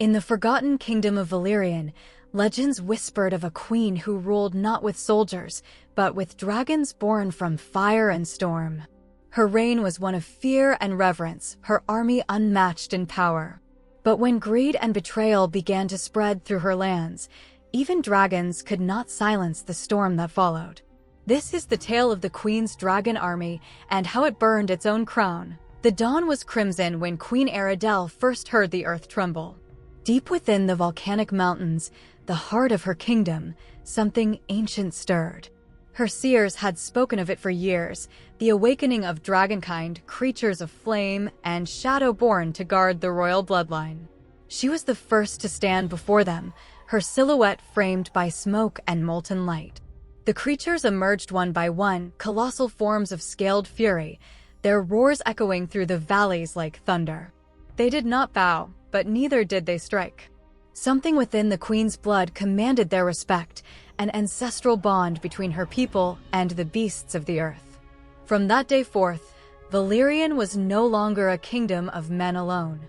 In the forgotten kingdom of Valyrian, legends whispered of a queen who ruled not with soldiers, but with dragons born from fire and storm. Her reign was one of fear and reverence, her army unmatched in power. But when greed and betrayal began to spread through her lands, even dragons could not silence the storm that followed. This is the tale of the Queen's dragon army and how it burned its own crown. The dawn was crimson when Queen Aradel first heard the earth tremble. Deep within the volcanic mountains, the heart of her kingdom, something ancient stirred. Her seers had spoken of it for years, the awakening of dragonkind, creatures of flame, and shadow born to guard the royal bloodline. She was the first to stand before them, her silhouette framed by smoke and molten light. The creatures emerged one by one, colossal forms of scaled fury, their roars echoing through the valleys like thunder. They did not bow, but neither did they strike. Something within the Queen's blood commanded their respect, an ancestral bond between her people and the beasts of the earth. From that day forth, Valyrian was no longer a kingdom of men alone.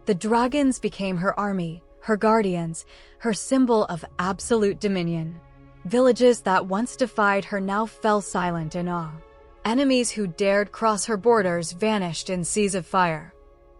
The dragons became her army, her guardians, her symbol of absolute dominion. Villages that once defied her now fell silent in awe. Enemies who dared cross her borders vanished in seas of fire.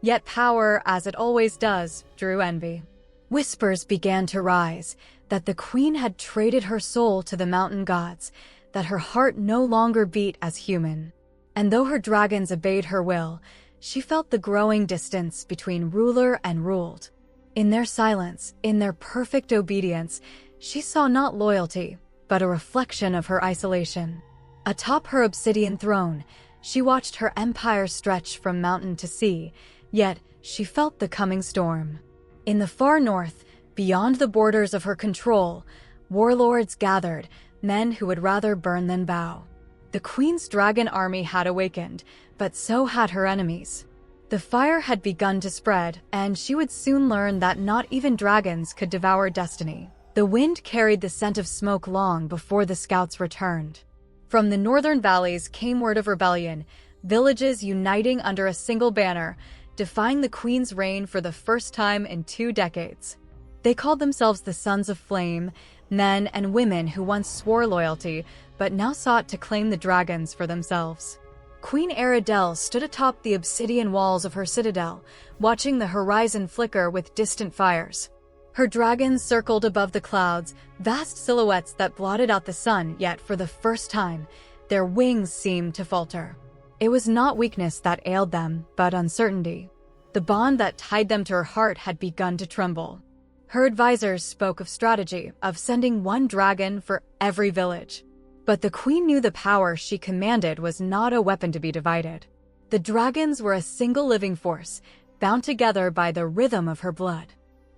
Yet power, as it always does, drew envy. Whispers began to rise that the Queen had traded her soul to the mountain gods, that her heart no longer beat as human. And though her dragons obeyed her will, she felt the growing distance between ruler and ruled. In their silence, in their perfect obedience, she saw not loyalty, but a reflection of her isolation. Atop her obsidian throne, she watched her empire stretch from mountain to sea, yet she felt the coming storm. In the far north, beyond the borders of her control, warlords gathered, men who would rather burn than bow. The Queen's dragon army had awakened, but so had her enemies. The fire had begun to spread, and she would soon learn that not even dragons could devour destiny. The wind carried the scent of smoke long before the scouts returned. From the northern valleys came word of rebellion, villages uniting under a single banner, defying the Queen's reign for the first time in 2 decades. They called themselves the Sons of Flame, men and women who once swore loyalty, but now sought to claim the dragons for themselves. Queen Aradel stood atop the obsidian walls of her citadel, watching the horizon flicker with distant fires. Her dragons circled above the clouds, vast silhouettes that blotted out the sun, yet for the first time, their wings seemed to falter. It was not weakness that ailed them, but uncertainty. The bond that tied them to her heart had begun to tremble. Her advisors spoke of strategy, of sending one dragon for every village. But the Queen knew the power she commanded was not a weapon to be divided. The dragons were a single living force, bound together by the rhythm of her blood.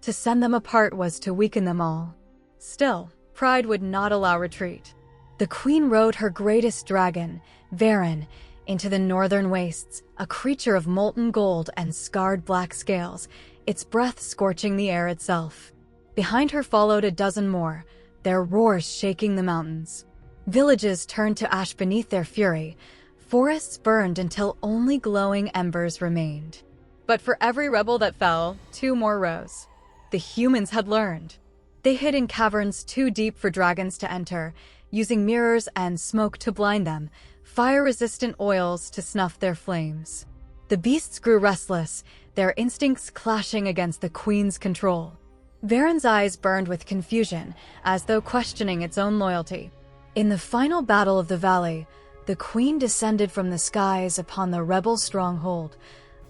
To send them apart was to weaken them all. Still, pride would not allow retreat. The Queen rode her greatest dragon, Varen, into the northern wastes, a creature of molten gold and scarred black scales, its breath scorching the air itself. Behind her followed a dozen more, their roars shaking the mountains. Villages turned to ash beneath their fury. Forests burned until only glowing embers remained. But for every rebel that fell, 2 more rose. The humans had learned. They hid in caverns too deep for dragons to enter, using mirrors and smoke to blind them, fire-resistant oils to snuff their flames. The beasts grew restless, their instincts clashing against the Queen's control. Varen's eyes burned with confusion, as though questioning its own loyalty. In the final battle of the valley, the Queen descended from the skies upon the rebel stronghold,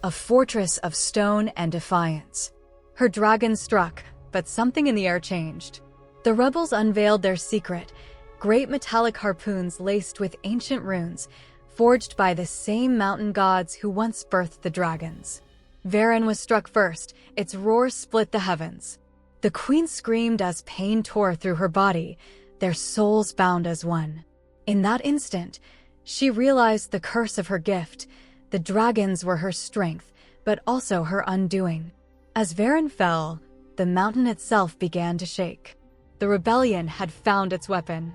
a fortress of stone and defiance. Her dragons struck, but something in the air changed. The rebels unveiled their secret, great metallic harpoons laced with ancient runes, forged by the same mountain gods who once birthed the dragons. Varen was struck first, its roar split the heavens. The Queen screamed as pain tore through her body, their souls bound as one. In that instant, she realized the curse of her gift. The dragons were her strength, but also her undoing. As Varen fell, the mountain itself began to shake. The rebellion had found its weapon.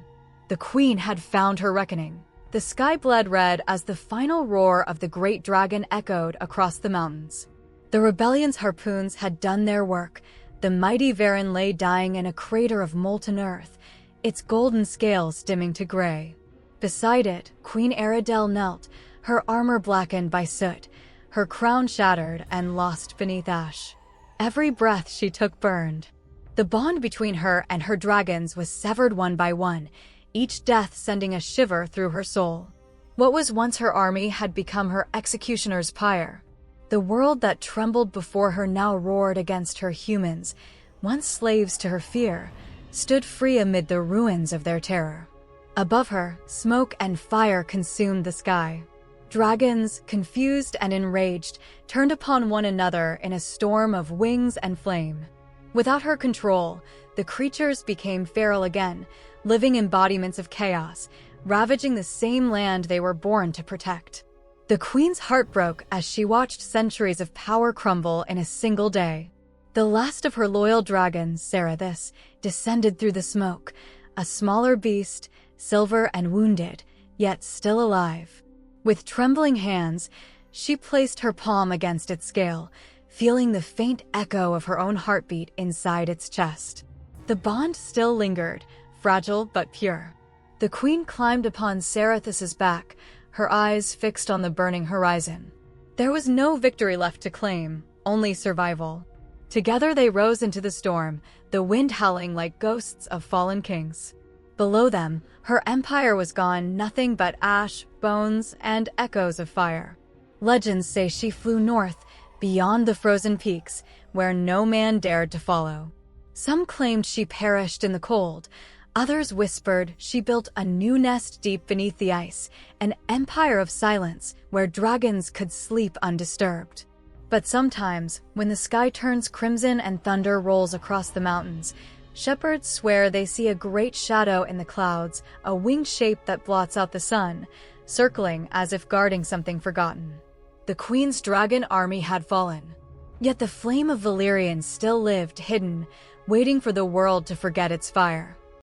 The Queen had found her reckoning. The sky bled red as the final roar of the great dragon echoed across the mountains. The rebellion's harpoons had done their work. The mighty Varen lay dying in a crater of molten earth, its golden scales dimming to gray. Beside it, Queen Aradel knelt, her armor blackened by soot, her crown shattered and lost beneath ash. Every breath she took burned. The bond between her and her dragons was severed one by one, each death sending a shiver through her soul. What was once her army had become her executioner's pyre. The world that trembled before her now roared against her humans, once slaves to her fear, stood free amid the ruins of their terror. Above her, smoke and fire consumed the sky. Dragons, confused and enraged, turned upon one another in a storm of wings and flame. Without her control, the creatures became feral again, living embodiments of chaos, ravaging the same land they were born to protect. The queen's heart broke as she watched centuries of power crumble in a single day. The last of her loyal dragons, Sarathis, descended through the smoke, a smaller beast, silver and wounded, yet still alive. With trembling hands, she placed her palm against its scale, feeling the faint echo of her own heartbeat inside its chest. The bond still lingered, fragile but pure. The queen climbed upon Sarathis's back, her eyes fixed on the burning horizon. There was no victory left to claim, only survival. Together they rose into the storm, the wind howling like ghosts of fallen kings. Below them, her empire was gone, nothing but ash, bones, and echoes of fire. Legends say she flew north, beyond the frozen peaks, where no man dared to follow. Some claimed she perished in the cold. Others whispered she built a new nest deep beneath the ice, an empire of silence where dragons could sleep undisturbed. But sometimes, when the sky turns crimson and thunder rolls across the mountains, shepherds swear they see a great shadow in the clouds, a winged shape that blots out the sun, circling as if guarding something forgotten. The queen's dragon army had fallen. Yet the flame of Valyrian still lived hidden, waiting for the world to forget its fire.